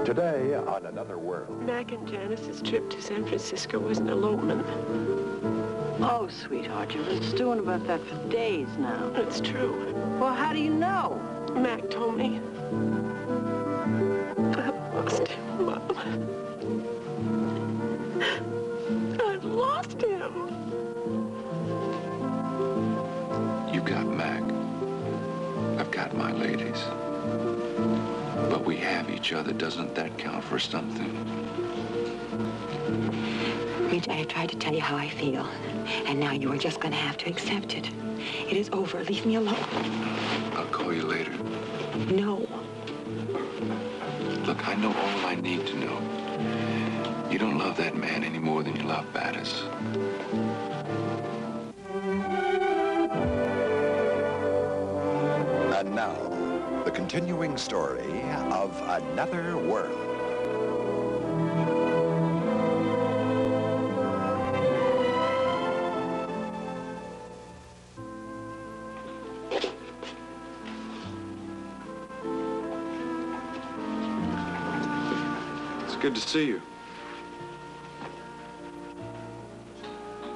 Today on Another World. Mac and Janice's trip to San Francisco was an elopement. Oh, sweetheart, you've been stewing about that for days now. It's true. Well, how do you know? Mac told me. I've lost him, Mom. I've lost him. You got Mac. I've got my ladies. But we have each other. Doesn't that count for something? Rich, I have tried to tell you how I feel, and now you are just going to have to accept it. It is over. Leave me alone. I'll call you later. No. Look, I know all I need to know. You don't love that man any more than you love Battis. And now, the continuing story of Another World. It's good to see you.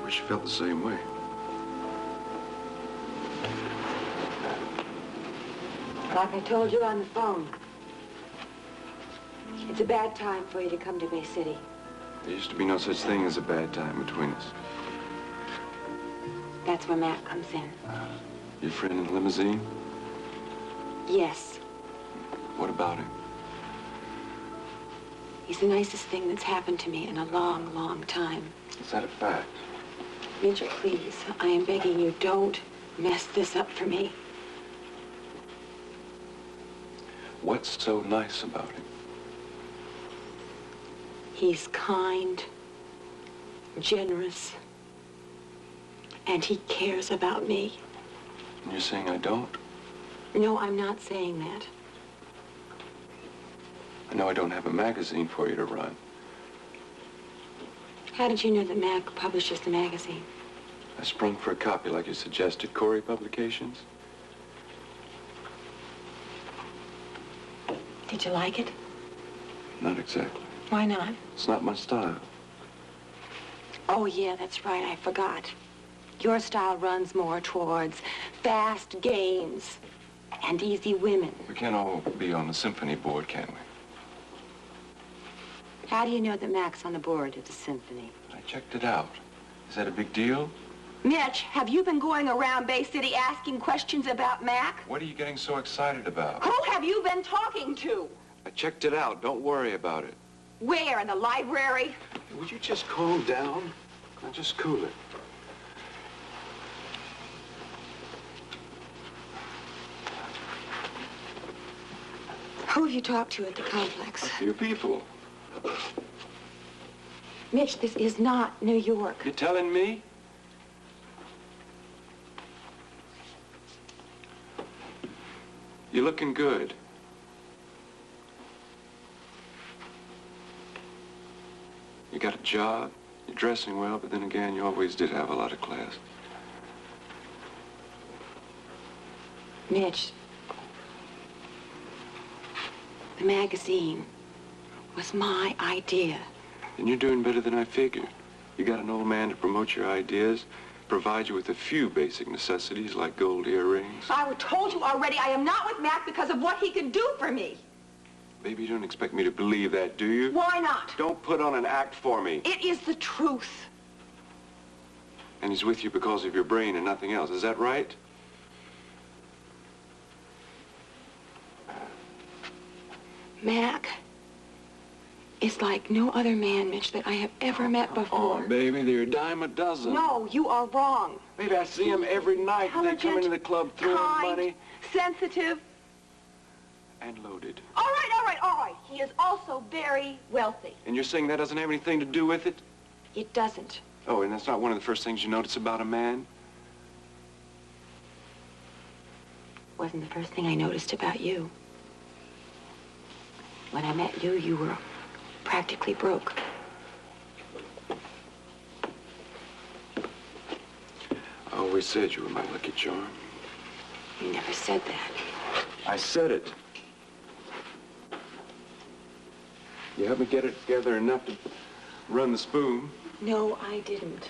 Wish you felt the same way. Like I told you on the phone, it's a bad time for you to come to Bay City. There used to be no such thing as a bad time between us. That's where Matt comes in. Your friend in the limousine? Yes. What about him? He's the nicest thing that's happened to me in a long, long time. Is that a fact? Mitchell, please, I am begging you, don't mess this up for me. What's so nice about him? He's kind, generous, and he cares about me. And you're saying I don't? No, I'm not saying that. I know I don't have a magazine for you to run. How did you know that Mac publishes the magazine? I sprung for a copy like you suggested. Corey Publications? Did you like it? Not exactly. Why not? It's not my style. Oh, yeah, that's right. I forgot. Your style runs more towards fast games and easy women. We can't all be on the symphony board, can we? How do you know that Mac's on the board of the symphony? I checked it out. Is that a big deal? Mitch, have you been going around Bay City asking questions about Mac? What are you getting so excited about? Who have you been talking to? I checked it out. Don't worry about it. Where, in the library? Would you just calm down? Now just cool it. Who have you talked to at the complex? A few people. Mitch, this is not New York. You telling me? You're looking good. You got a job, you're dressing well, but then again, you always did have a lot of class. Mitch, the magazine was my idea. And you're doing better than I figured. You got an old man to promote your ideas, provide you with a few basic necessities like gold earrings. I told you already, I am not with Mac because of what he can do for me. Baby, you don't expect me to believe that, do you? Why not? Don't put on an act for me. It is the truth. And he's with you because of your brain and nothing else. Is that right? Mac is like no other man, Mitch, that I have ever met before. Oh, baby, they're a dime a dozen. No, you are wrong. Baby, I see him every night. They come Intelligent, into the club throwing kind, money. sensitive. And loaded. All right, all right, all right. He is also very wealthy. And you're saying that doesn't have anything to do with it? It doesn't. Oh, and that's not one of the first things you notice about a man? Wasn't the first thing I noticed about you. When I met you, you were practically broke. I always said you were my lucky charm. You never said that. I said it. You helped me get it together enough to run the spoon. No, I didn't.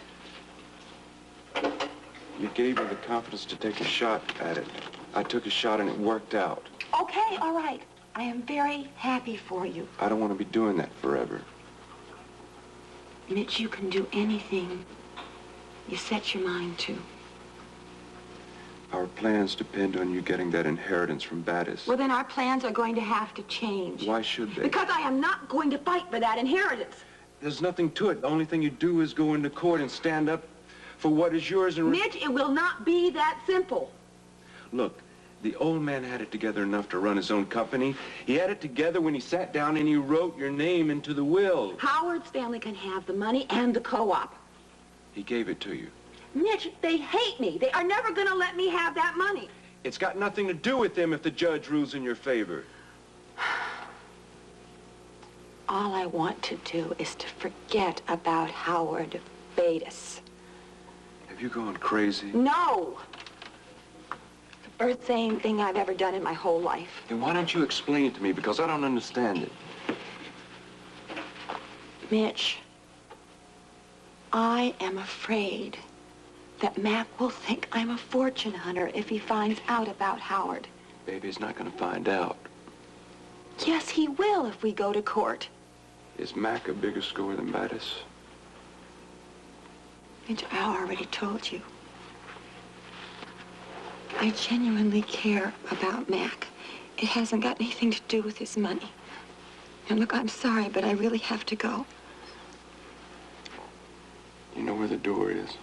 You gave me the confidence to take a shot at it. I took a shot and it worked out. Okay, all right. I am very happy for you. I don't want to be doing that forever. Mitch, you can do anything you set your mind to. Our plans depend on you getting that inheritance from Battis. Well, then our plans are going to have to change. Why should they? Because I am not going to fight for that inheritance. There's nothing to it. The only thing you do is go into court and stand up for what is yours and... Mitch, it will not be that simple. Look, the old man had it together enough to run his own company. He had it together when he sat down and he wrote your name into the will. Howard's family can have the money and the co-op. He gave it to you. Mitch, they hate me. They are never going to let me have that money. It's got nothing to do with them if the judge rules in your favor. All I want to do is to forget about Howard Battis. Have you gone crazy? No! The first same thing I've ever done in my whole life. Then why don't you explain it to me? Because I don't understand it. Mitch, I am afraid that Mac will think I'm a fortune hunter if he finds out about Howard. Baby's not going to find out. Yes, he will if we go to court. Is Mac a bigger score than Battis? Mitch, I already told you. I genuinely care about Mac. It hasn't got anything to do with his money. And look, I'm sorry, but I really have to go. You know where the door is?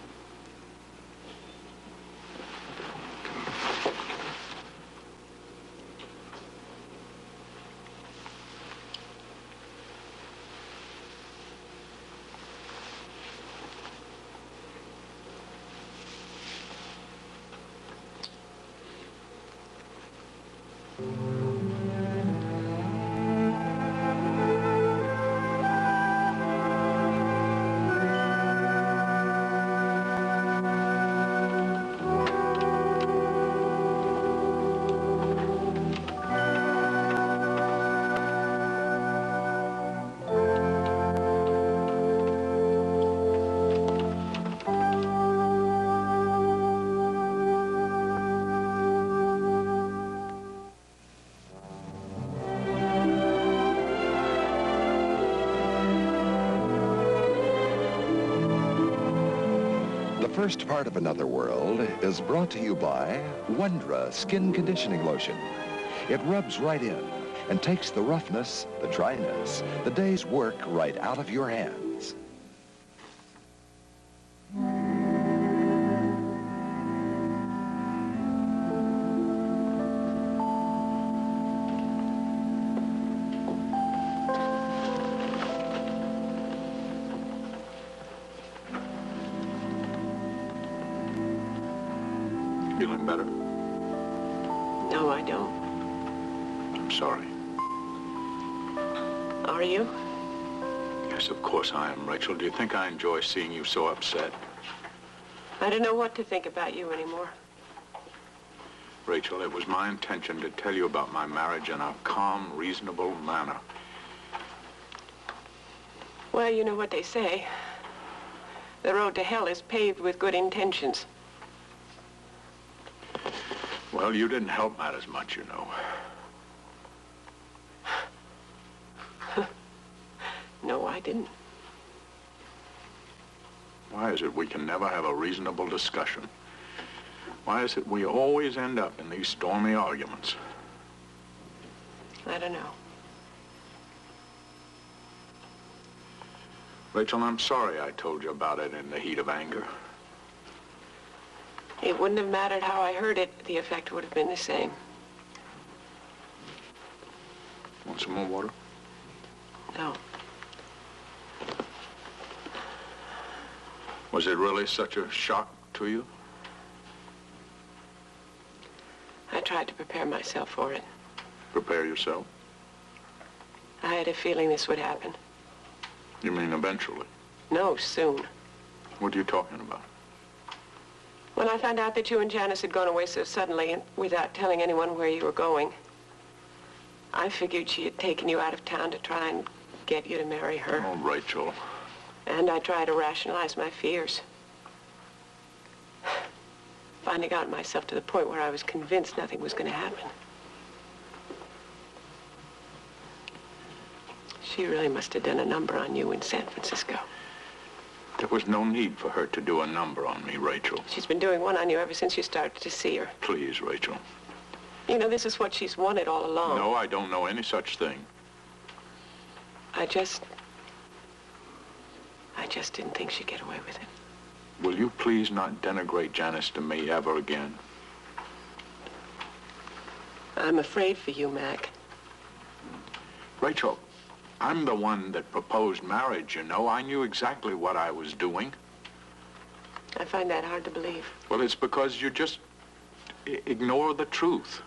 The first part of Another World is brought to you by Wondra Skin Conditioning Lotion. It rubs right in and takes the roughness, the dryness, the day's work right out of your hands. Feeling better? No, I don't. I'm sorry. Are you? Yes, of course I am, Rachel. Do you think I enjoy seeing you so upset? I don't know what to think about you anymore. Rachel, it was my intention to tell you about my marriage in a calm, reasonable manner. Well, you know what they say. The road to hell is paved with good intentions. Well, you didn't help matters much, you know. No, I didn't. Why is it we can never have a reasonable discussion? Why is it we always end up in these stormy arguments? I don't know. Rachel, I'm sorry I told you about it in the heat of anger. It wouldn't have mattered how I heard it. The effect would have been the same. Want some more water? No. Was it really such a shock to you? I tried to prepare myself for it. Prepare yourself? I had a feeling this would happen. You mean eventually? No, soon. What are you talking about? When I found out that you and Janice had gone away so suddenly and without telling anyone where you were going, I figured she had taken you out of town to try and get you to marry her. Oh, Rachel. And I try to rationalize my fears. Finally got myself to the point where I was convinced nothing was going to happen. She really must have done a number on you in San Francisco. There was no need for her to do a number on me, Rachel. She's been doing one on you ever since you started to see her. Please, Rachel. You know, this is what she's wanted all along. No, I don't know any such thing. I just didn't think she'd get away with it. Will you please not denigrate Janice to me ever again? I'm afraid for you, Mac. Rachel, I'm the one that proposed marriage, you know. I knew exactly what I was doing. I find that hard to believe. Well, it's because you just ignore the truth.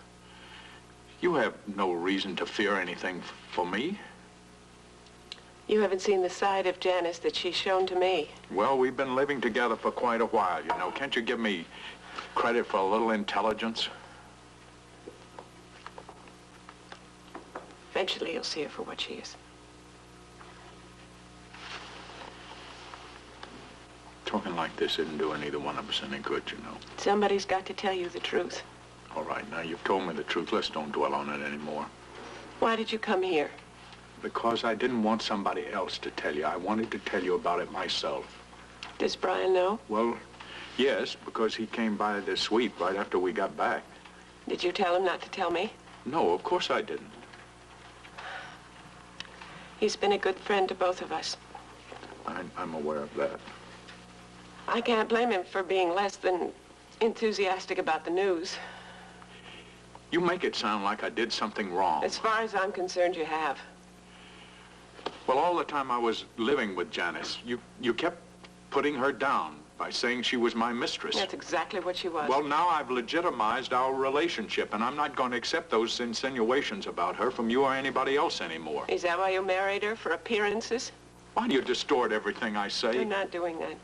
You have no reason to fear anything for me. You haven't seen the side of Janice that she's shown to me. Well, we've been living together for quite a while, you know. Can't you give me credit for a little intelligence? Eventually, you'll see her for what she is. Talking like this isn't doing either one of us any good, you know. Somebody's got to tell you the truth. All right, now you've told me the truth. Let's don't dwell on it anymore. Why did you come here? Because I didn't want somebody else to tell you. I wanted to tell you about it myself. Does Brian know? Well, yes, because he came by the suite right after we got back. Did you tell him not to tell me? No, of course I didn't. He's been a good friend to both of us. I'm aware of that. I can't blame him for being less than enthusiastic about the news. You make it sound like I did something wrong. As far as I'm concerned, you have. Well, all the time I was living with Janice, you kept putting her down by saying she was my mistress. That's exactly what she was. Well, now I've legitimized our relationship, and I'm not going to accept those insinuations about her from you or anybody else anymore. Is that why you married her, for appearances? Why do you distort everything I say? You're not doing that.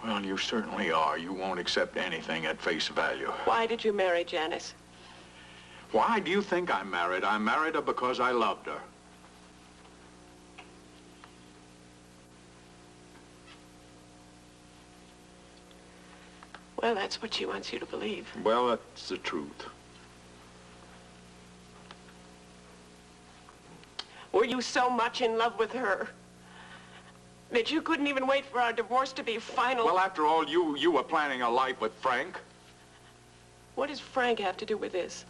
Well, you certainly are. You won't accept anything at face value. Why did you marry Janice? Why do you think I married? I married her because I loved her. Well, that's what she wants you to believe. Well, that's the truth. Were you so much in love with her that you couldn't even wait for our divorce to be final? Well, after all, you were planning a life with Frank. What does Frank have to do with this?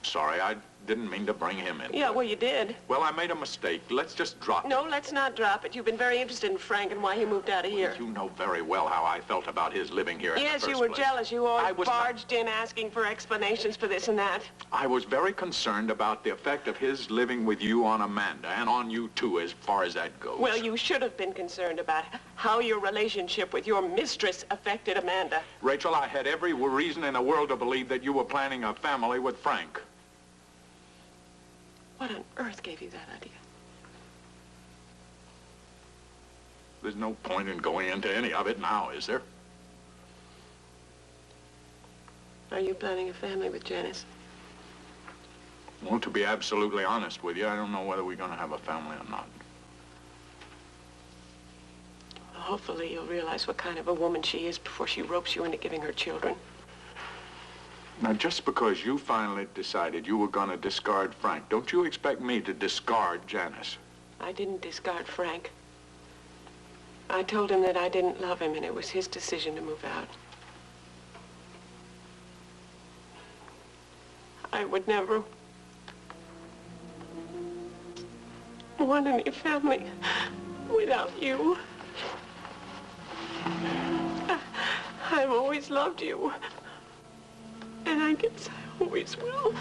Sorry, I didn't mean to bring him in. Yeah, well, you did. Well, I made a mistake. Let's just drop it. No, let's not drop it. You've been very interested in Frank and why he moved out of here. You know very well how I felt about his living here in the Yes, first you were place. jealous. You always I was barged in asking for explanations for this and that. I was very concerned about the effect of his living with you on Amanda, and on you, too, as far as that goes. Well, you should have been concerned about how your relationship with your mistress affected Amanda. Rachel, I had every reason in the world to believe that you were planning a family with Frank. What on earth gave you that idea? There's no point in going into any of it now, is there? Are you planning a family with Janice? Well, to be absolutely honest with you, I don't know whether we're going to have a family or not. Hopefully you'll realize what kind of a woman she is before she ropes you into giving her children. Now, just because you finally decided you were going to discard Frank, don't you expect me to discard Janice? I didn't discard Frank. I told him that I didn't love him and it was his decision to move out. I would never want any family without you. I've always loved you. And I guess I always will.